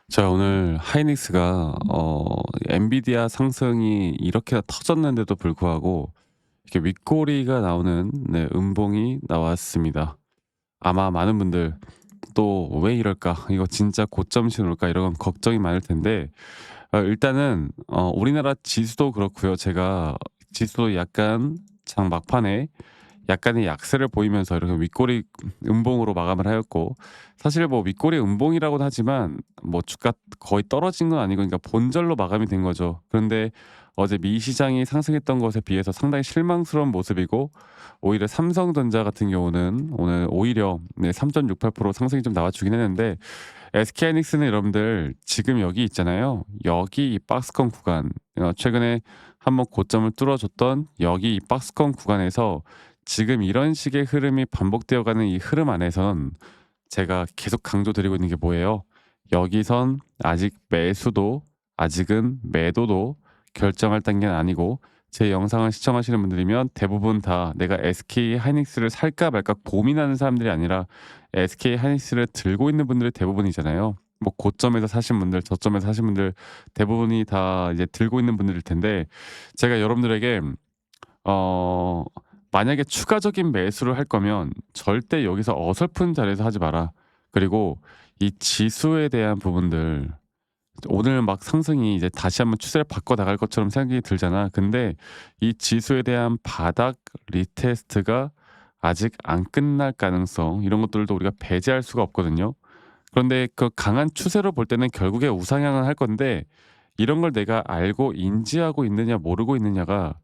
자, 오늘 하이닉스가 엔비디아 상승이 이렇게 터졌는데도 불구하고 이렇게 윗꼬리가 나오는 음봉이 나왔습니다. 아마 많은 분들 또 '왜 이럴까? 이거 진짜 고점 신호일까?' 이런 걱정이 많을 텐데, 일단은 우리나라 지수도 그렇고요. 제가 지수도 약간 장 막판에 약간의 약세를 보이면서 이렇게 윗꼬리 음봉으로 마감을 하였고, 사실 뭐 윗꼬리 음봉이라고는 하지만 뭐 주가 거의 떨어진 건 아니고, 그러니까 본절로 마감이 된 거죠. 그런데 어제 미 시장이 상승했던 것에 비해서 상당히 실망스러운 모습이고, 오히려 삼성전자 같은 경우는 오늘 오히려 3.68% 상승이 좀 나와주긴 했는데, SK하이닉스는 여러분들 지금 여기 있잖아요. 여기 이 박스권 구간, 최근에 한번 고점을 뚫어줬던 여기 이 박스권 구간에서 지금 이런 식의 흐름이 반복되어 가는 이 흐름 안에선 제가 계속 강조드리고 있는 게 뭐예요? 여기선 아직 매수도, 아직은 매도도 결정할 단계는 아니고, 제 영상을 시청하시는 분들이면 대부분 다 내가 SK 하이닉스를 살까 말까 고민하는 사람들이 아니라 SK 하이닉스를 들고 있는 분들이 대부분이잖아요. 뭐 고점에서 사신 분들, 저점에서 사신 분들 대부분이 다 이제 들고 있는 분들일 텐데, 제가 여러분들에게 어 만약에 추가적인 매수를 할 거면 절대 여기서 어설픈 자리에서 하지 마라. 그리고 이 지수에 대한 부분들, 오늘 막 상승이 이제 다시 한번 추세를 바꿔 나갈 것처럼 생각이 들잖아. 근데 이 지수에 대한 바닥 리테스트가 아직 안 끝날 가능성, 이런 것들도 우리가 배제할 수가 없거든요. 그런데 그 강한 추세로 볼 때는 결국에 우상향을 할 건데, 이런 걸 내가 알고 인지하고 있느냐 모르고 있느냐가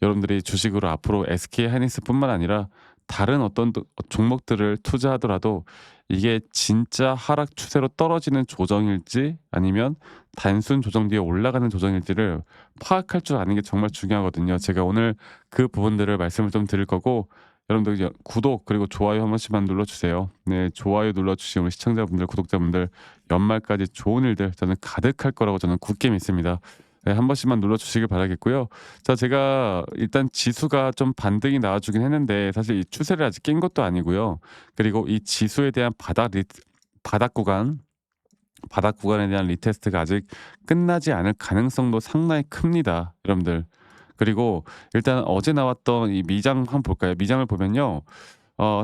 여러분들이 주식으로 앞으로 SK 하이닉스뿐만 아니라 다른 어떤 종목들을 투자하더라도 이게 진짜 하락 추세로 떨어지는 조정일지 아니면 단순 조정 뒤에 올라가는 조정일지를 파악할 줄 아는 게 정말 중요하거든요. 제가 오늘 그 부분들을 말씀을 좀 드릴 거고, 여러분들 이제 구독 그리고 좋아요 한 번씩만 눌러주세요. 네, 좋아요 눌러주신 우리 시청자분들, 구독자분들, 연말까지 좋은 일들 저는 가득할 거라고 저는 굳게 믿습니다. 네, 한 번씩만 눌러주시길 바라겠고요. 자, 제가 일단 지수가 좀 반등이 나와주긴 했는데 사실 이 추세를 아직 깬 것도 아니고요. 그리고 이 지수에 대한 바닥 구간, 바닥 구간에 대한 리테스트가 아직 끝나지 않을 가능성도 상당히 큽니다, 여러분들. 그리고 일단 어제 나왔던 이 미장 한번 볼까요? 미장을 보면요.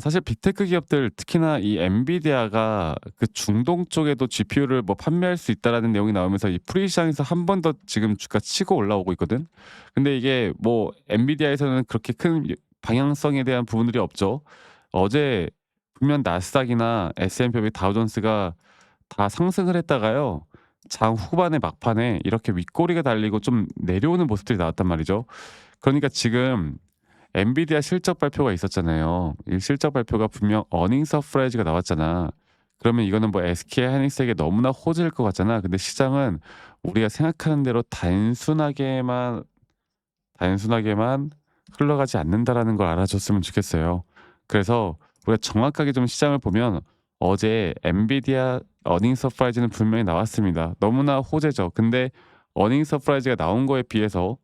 사실 빅테크 기업들, 특히나 이 엔비디아가 그 중동 쪽에도 GPU를 뭐 판매할 수 있다라는 내용이 나오면서 이 프리 시장에서 한 번 더 지금 주가 치고 올라오고 있거든. 근데 이게 뭐 엔비디아에서는 그렇게 큰 방향성에 대한 부분들이 없죠. 어제 분명 나스닥이나 S&P 다우존스가 다 상승을 했다가요, 장 후반에 막판에 이렇게 윗꼬리가 달리고 좀 내려오는 모습들이 나왔단 말이죠. 그러니까 지금 엔비디아 실적 발표가 있었잖아요. 이 실적 발표가 분명 어닝 서프라이즈가 나왔잖아. 그러면 이거는 뭐 SK 하이닉스에게 너무나 호재일 것 같잖아. 근데 시장은 우리가 생각하는 대로 단순하게만 흘러가지 않는다라는 걸 알아줬으면 좋겠어요. 그래서 우리가 정확하게 좀 시장을 보면 어제 엔비디아 어닝 서프라이즈는 분명히 나왔습니다. 너무나 호재죠. 근데 어닝 서프라이즈가 나온 거에 비해서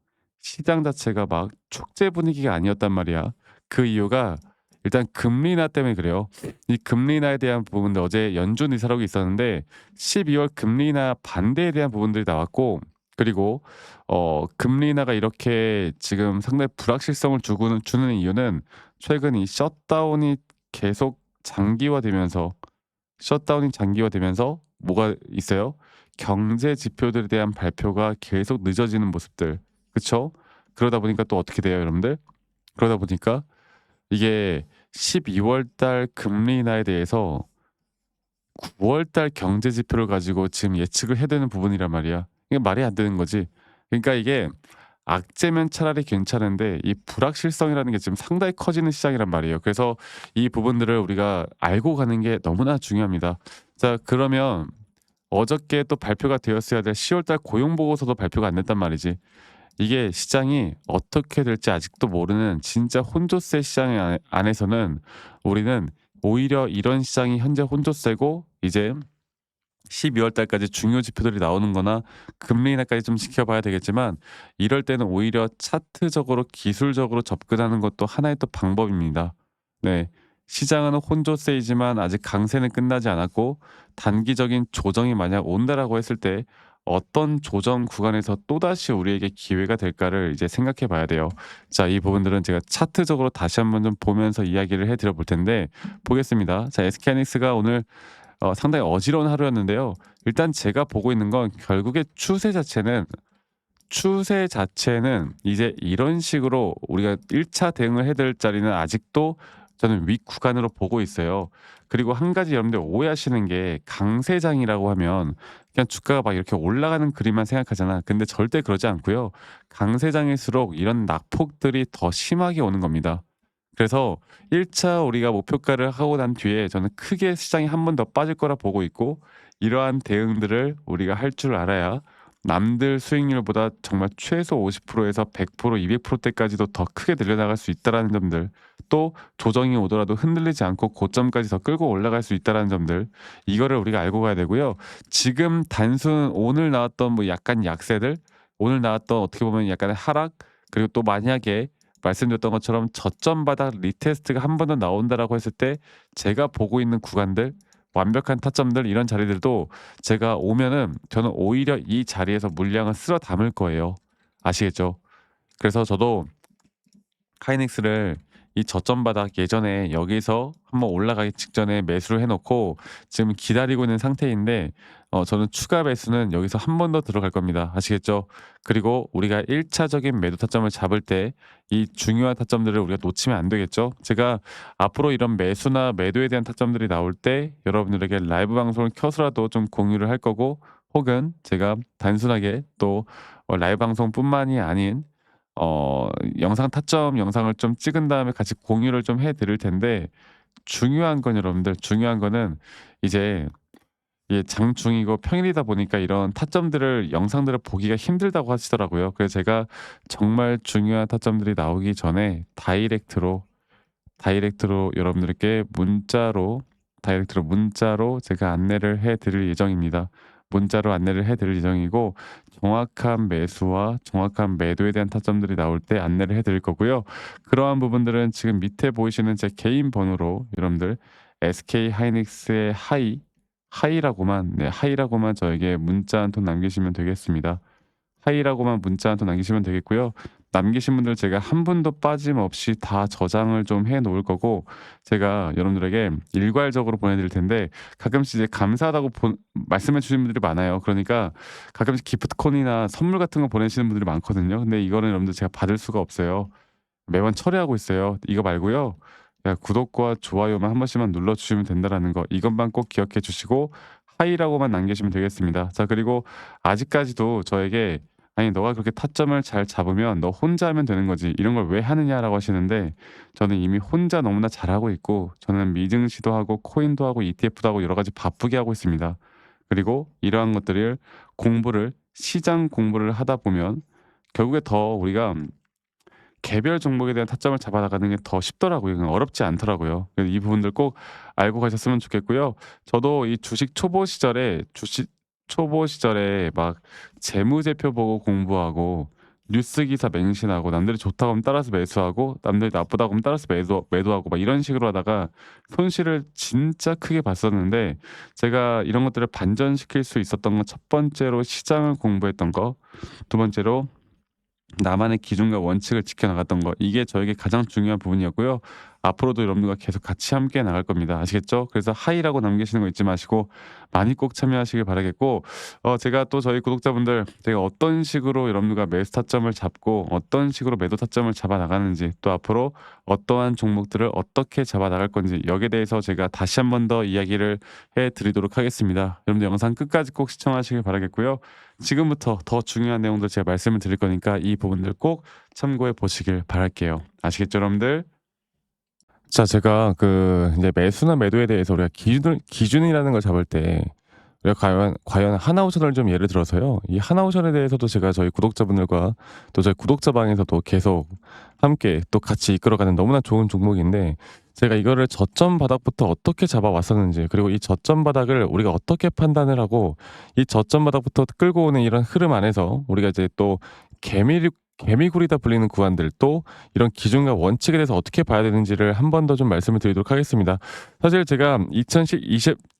시장 자체가 막 축제 분위기가 아니었단 말이야. 그 이유가 일단 금리 인하 때문에 그래요. 이 금리 인하에 대한 부분들, 어제 연준 이사록이 있었는데 12월 금리 인하 반대에 대한 부분들이 나왔고, 그리고 금리 인하가 이렇게 지금 상당히 불확실성을 주는 이유는 최근 이 계속 장기화되면서 장기화되면서 뭐가 있어요? 경제 지표들에 대한 발표가 계속 늦어지는 모습들. 그쵸? 그러다 보니까 또 어떻게 돼요, 여러분들? 그러다 보니까 이게 12월 달 금리 인하에 대해서 9월 달 경제 지표를 가지고 지금 예측을 해야 되는 부분이란 말이야. 이게 말이 안 되는 거지. 그러니까 이게 악재면 차라리 괜찮은데 이 불확실성이라는 게 지금 상당히 커지는 시장이란 말이에요. 그래서 이 부분들을 우리가 알고 가는 게 너무나 중요합니다. 자, 그러면 어저께 또 발표가 되었어야 될 10월 달 고용 보고서도 발표가 안 됐단 말이지. 이게 시장이 어떻게 될지 아직도 모르는 진짜 혼조세 시장 안에서는 우리는 오히려 이런 시장이 현재 혼조세고, 이제 12월 달까지 중요 지표들이 나오는 거나 금리 인하까지 좀 지켜봐야 되겠지만, 이럴 때는 오히려 차트적으로 기술적으로 접근하는 것도 하나의 또 방법입니다. 네. 시장은 혼조세이지만 아직 강세는 끝나지 않았고 단기적인 조정이 만약 온다라고 했을 때 어떤 조정 구간에서 또다시 우리에게 기회가 될까를 이제 생각해 봐야 돼요. 자, 이 부분들은 제가 차트적으로 다시 한번 좀 보면서 이야기를 해 드려 볼 텐데 보겠습니다. 자, SK하이닉스가 오늘 상당히 어지러운 하루였는데요. 일단 제가 보고 있는 건 결국에 추세 자체는 이제 이런 식으로 우리가 1차 대응을 해야 될 자리는 아직도 저는 윗 구간으로 보고 있어요. 그리고 한 가지 여러분들 오해하시는 게 강세장이라고 하면 그냥 주가가 막 이렇게 올라가는 그림만 생각하잖아. 근데 절대 그러지 않고요. 강세장일수록 이런 낙폭들이 더 심하게 오는 겁니다. 그래서 1차 우리가 목표가를 하고 난 뒤에 저는 크게 시장이 한 번 더 빠질 거라 보고 있고 이러한 대응들을 우리가 할 줄 알아야 남들 수익률보다 정말 최소 50% 에서 100% 200%대까지도 더 크게 늘려나갈 수 있다라는 점들, 또 조정이 오더라도 흔들리지 않고 고점까지 더 끌고 올라갈 수 있다라는 점들, 이거를 우리가 알고 가야 되고요. 지금 단순 오늘 나왔던 뭐 약간 약세들, 오늘 나왔던 어떻게 보면 약간의 하락, 그리고 또 만약에 말씀드렸던 것처럼 저점 바닥 리테스트가 한 번 더 나온다라고 했을 때 제가 보고 있는 구간들, 완벽한 타점들 이런 자리들도 제가 오면은 저는 오히려 이 자리에서 물량을 쓸어 담을 거예요. 아시겠죠? 그래서 저도 카이닉스를 이 저점 바닥 예전에 여기서 한번 올라가기 직전에 매수를 해 놓고 지금 기다리고 있는 상태인데 저는 추가 매수는 여기서 한 번 더 들어갈 겁니다. 아시겠죠? 그리고 우리가 1 차적인 매도 타점을 잡을 때 이 중요한 타점들을 우리가 놓치면 안 되겠죠? 제가 앞으로 이런 매수나 매도에 대한 타점들이 나올 때 여러분들에게 라이브 방송을 켜서라도 좀 공유를 할 거고, 혹은 제가 단순하게 또 라이브 방송뿐만이 아닌 어 영상 타점 영상을 좀 찍은 다음에 같이 공유를 좀 해 드릴 텐데, 중요한 건 여러분들, 중요한 거는 이제 이게 장중이고 평일이다 보니까 이런 타점들을 영상들을 보기가 힘들다고 하시더라고요. 그래서 제가 정말 중요한 타점들이 나오기 전에 다이렉트로 여러분들께 문자로 제가 안내를 해 드릴 예정입니다. 문자로 안내를 해 드릴 예정이고, 정확한 매수와 정확한 매도에 대한 타점들이 나올 때 안내를 해 드릴 거고요. 그러한 부분들은 지금 밑에 보이시는 제 개인 번호로 여러분들 SK 하이닉스의 하이라고만 저에게 문자 한 통 남기시면 되겠습니다. 하이라고만 문자 한 통 남기시면 되겠고요. 남기신 분들 제가 한 분도 빠짐없이 다 저장을 좀 해 놓을 거고, 제가 여러분들에게 일괄적으로 보내 드릴 텐데 가끔씩 이제 감사하다고 말씀해 주시는 분들이 많아요. 그러니까 가끔씩 기프트콘이나 선물 같은 거 보내시는 분들이 많거든요. 근데 이거는 여러분들 제가 받을 수가 없어요. 매번 처리하고 있어요. 이거 말고요. 구독과 좋아요만 한 번씩만 눌러 주시면 된다라는 거, 이것만 꼭 기억해 주시고 하이라고만 남기시면 되겠습니다. 자, 그리고 아직까지도 저에게 "아니 너가 그렇게 타점을 잘 잡으면 너 혼자 하면 되는 거지. 이런 걸 왜 하느냐."라고 하시는데, 저는 이미 혼자 너무나 잘하고 있고 저는 미증시도 하고 코인도 하고 ETF도 하고 여러 가지 바쁘게 하고 있습니다. 그리고 이러한 것들을 시장 공부를 하다 보면 결국에 더 우리가 개별 종목에 대한 타점을 잡아 나가는 게 더 쉽더라고요. 그냥 어렵지 않더라고요. 그래서 이 부분들 꼭 알고 가셨으면 좋겠고요. 저도 이 주식 초보 시절에 막 재무제표 보고 공부하고 뉴스 기사 맹신하고 남들이 좋다고 하면 따라서 매수하고 남들이 나쁘다고 하면 따라서 매도하고 막 이런 식으로 하다가 손실을 진짜 크게 봤었는데, 제가 이런 것들을 반전시킬 수 있었던 건 첫 번째로 시장을 공부했던 거, 두 번째로 나만의 기준과 원칙을 지켜나갔던 거, 이게 저에게 가장 중요한 부분이었고요. 앞으로도 여러분들과 계속 같이 함께 나갈 겁니다. 아시겠죠? 그래서 하이라고 남기시는 거 잊지 마시고 많이 꼭 참여하시길 바라겠고, 제가 또 저희 구독자분들 제가 어떤 식으로 여러분들과 매수 타점을 잡고 어떤 식으로 매도 타점을 잡아 나가는지, 또 앞으로 어떠한 종목들을 어떻게 잡아 나갈 건지, 여기에 대해서 제가 다시 한 번 더 이야기를 해 드리도록 하겠습니다. 여러분들 영상 끝까지 꼭 시청하시길 바라겠고요. 지금부터 더 중요한 내용들 제가 말씀을 드릴 거니까 이 부분들 꼭 참고해 보시길 바랄게요. 아시겠죠, 여러분들? 자, 제가 이제 매수나 매도에 대해서 우리가 기준이라는 걸 잡을 때 우리가 과연 하나오션을 좀 예를 들어서요. 이 하나오션에 대해서도 제가 저희 구독자분들과 또 저희 구독자 방에서도 계속 함께 또 같이 이끌어가는 너무나 좋은 종목인데, 제가 이거를 저점 바닥부터 어떻게 잡아왔었는지, 그리고 이 저점 바닥을 우리가 어떻게 판단을 하고 이 저점 바닥부터 끌고 오는 이런 흐름 안에서 우리가 이제 또 개미굴이다 불리는 구간들 또 이런 기준과 원칙에 대해서 어떻게 봐야 되는지를 한 번 더 좀 말씀을 드리도록 하겠습니다. 사실 제가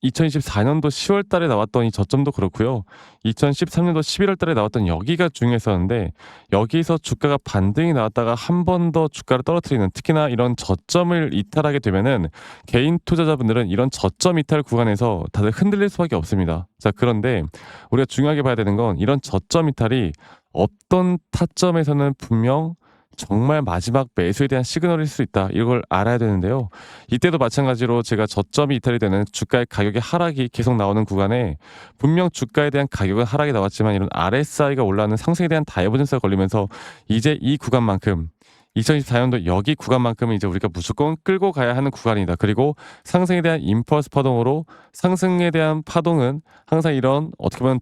2024년도 10월 달에 나왔던 이 저점도 그렇고요. 2013년도 11월 달에 나왔던 여기가 중요했었는데 여기서 주가가 반등이 나왔다가 한 번 더 주가를 떨어뜨리는 특히나 이런 저점을 이탈하게 되면은 개인 투자자분들은 이런 저점 이탈 구간에서 다들 흔들릴 수밖에 없습니다. 자, 그런데 우리가 중요하게 봐야 되는 건 이런 저점 이탈이 어떤 타점에서는 분명 정말 마지막 매수에 대한 시그널일 수 있다. 이걸 알아야 되는데요. 이때도 마찬가지로 제가 저점이 이탈이 되는 주가의 가격의 하락이 계속 나오는 구간에 분명 주가에 대한 가격은 하락이 나왔지만 이런 RSI가 올라가는 상승에 대한 다이버전스가 걸리면서 이제 이 구간만큼 2024년도 여기 구간만큼은 이제 우리가 무조건 끌고 가야 하는 구간이다. 그리고 상승에 대한 임펄스 파동으로 상승에 대한 파동은 항상 이런 어떻게 보면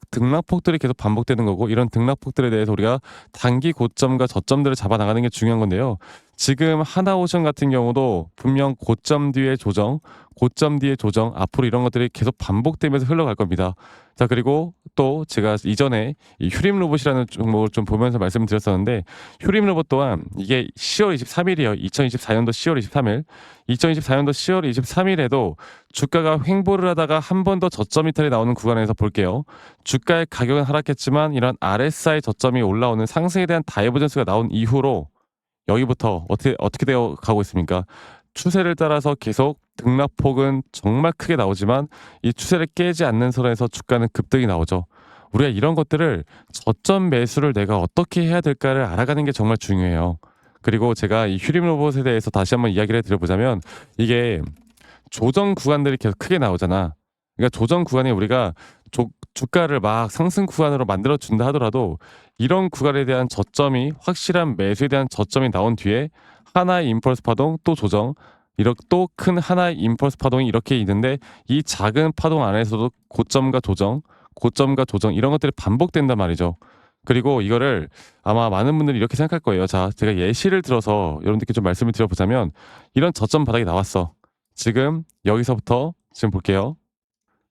등락폭들이 계속 반복되는 거고 이런 등락폭들에 대해서 우리가 단기 고점과 저점들을 잡아 나가는 게 중요한 건데요. 지금 하나오션 같은 경우도 분명 고점 뒤에 조정, 고점 뒤에 조정 앞으로 이런 것들이 계속 반복되면서 흘러갈 겁니다. 자, 그리고 또 제가 이전에 이 휴림 로봇이라는 종목을 좀 보면서 말씀드렸었는데 휴림 로봇 또한 이게 10월 23일이에요. 2024년도 10월 23일. 2024년도 10월 23일에도 주가가 횡보를 하다가 한 번 더 저점 이탈이 나오는 구간에서 볼게요. 주가의 가격은 하락했지만 이런 RSI 저점이 올라오는 상승에 대한 다이버전스가 나온 이후로 여기부터 어떻게 되어 가고 있습니까? 추세를 따라서 계속 등락폭은 정말 크게 나오지만 이 추세를 깨지 않는 선에서 주가는 급등이 나오죠. 우리가 이런 것들을 저점 매수를 내가 어떻게 해야 될까를 알아가는 게 정말 중요해요. 그리고 제가 이 휴림 로봇에 대해서 다시 한번 이야기를 드려보자면 이게 조정 구간들이 계속 크게 나오잖아. 그러니까 조정 구간에 우리가 주가를 막 상승 구간으로 만들어 준다 하더라도 이런 구간에 대한 저점이 확실한 매수에 대한 저점이 나온 뒤에 하나의 임펄스 파동 또 조정 이렇게 또 큰 하나의 임펄스 파동이 이렇게 있는데 이 작은 파동 안에서도 고점과 조정, 고점과 조정 이런 것들이 반복된단 말이죠. 그리고 이거를 아마 많은 분들이 이렇게 생각할 거예요. 자, 제가 예시를 들어서 여러분들께 좀 말씀을 드려보자면 이런 저점 바닥이 나왔어. 지금 여기서부터 지금 볼게요.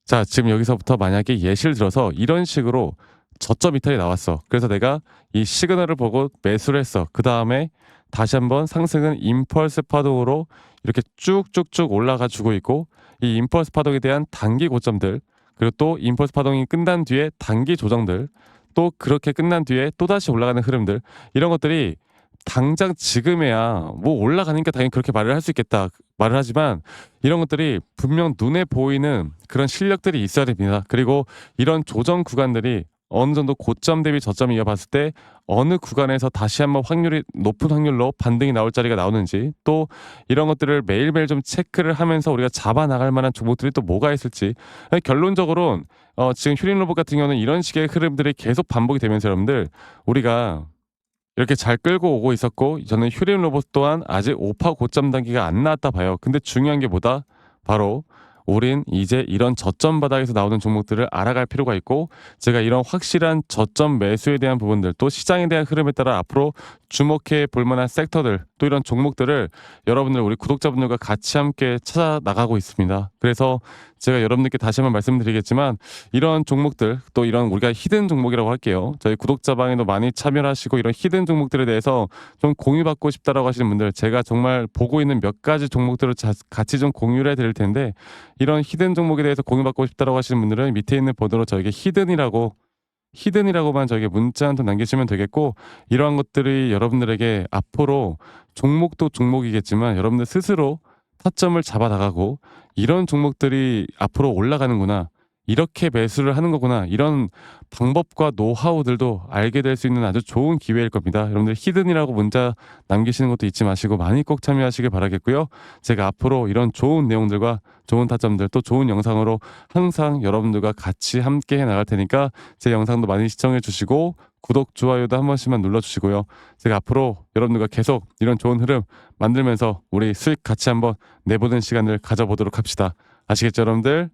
자, 지금 여기서부터 만약에 예시를 들어서 이런 식으로 저점 이탈이 나왔어. 그래서 내가 이 시그널을 보고 매수를 했어. 그 다음에 다시 한번 상승은 임펄스 파동으로 이렇게 쭉쭉쭉 올라가 주고 있고 이 임펄스 파동에 대한 단기 고점들 그리고 또 임펄스 파동이 끝난 뒤에 단기 조정들 또 그렇게 끝난 뒤에 또다시 올라가는 흐름들 이런 것들이 당장 지금에야 뭐 올라가니까 당연히 그렇게 말을 할 수 있겠다 말을 하지만 이런 것들이 분명 눈에 보이는 그런 실력들이 있어야 됩니다. 그리고 이런 조정 구간들이 어느 정도 고점 대비 저점을 이어봤을 때 어느 구간에서 다시 한번 확률이 높은 확률로 반등이 나올 자리가 나오는지 또 이런 것들을 매일매일 좀 체크를 하면서 우리가 잡아 나갈 만한 종목들이 또 뭐가 있을지 결론적으로는 지금 휴림 로봇 같은 경우는 이런 식의 흐름들이 계속 반복이 되면서 여러분들 우리가 이렇게 잘 끌고 오고 있었고 저는 휴림 로봇 또한 아직 오파 고점 단계가 안 나왔다 봐요. 근데 중요한 게 뭐다? 바로 우린 이제 이런 저점 바닥에서 나오는 종목들을 알아갈 필요가 있고 제가 이런 확실한 저점 매수에 대한 부분들 또 시장에 대한 흐름에 따라 앞으로 주목해 볼 만한 섹터들 또 이런 종목들을 여러분들 우리 구독자분들과 같이 함께 찾아 나가고 있습니다. 그래서 제가 여러분들께 다시 한번 말씀드리겠지만 이런 종목들 또 이런 우리가 히든 종목이라고 할게요. 저희 구독자방에도 많이 참여를 하시고 이런 히든 종목들에 대해서 좀 공유받고 싶다라고 하시는 분들 제가 정말 보고 있는 몇 가지 종목들을 같이 좀 공유를 해드릴 텐데 이런 히든 종목에 대해서 공유받고 싶다라고 하시는 분들은 밑에 있는 번호로 저에게 히든이라고만 저에게 문자 한 통 남기시면 되겠고 이러한 것들이 여러분들에게 앞으로 종목도 종목이겠지만 여러분들 스스로 타점을 잡아 나가고 이런 종목들이 앞으로 올라가는구나. 이렇게 매수를 하는 거구나. 이런 방법과 노하우들도 알게 될 수 있는 아주 좋은 기회일 겁니다. 여러분들 히든이라고 문자 남기시는 것도 잊지 마시고 많이 꼭 참여하시길 바라겠고요. 제가 앞으로 이런 좋은 내용들과 좋은 타점들 또 좋은 영상으로 항상 여러분들과 같이 함께 해 나갈 테니까 제 영상도 많이 시청해 주시고 구독, 좋아요도 한 번씩만 눌러주시고요. 제가 앞으로 여러분들과 계속 이런 좋은 흐름 만들면서 우리 수익 같이 한번 내보는 시간을 가져보도록 합시다. 아시겠죠, 여러분들?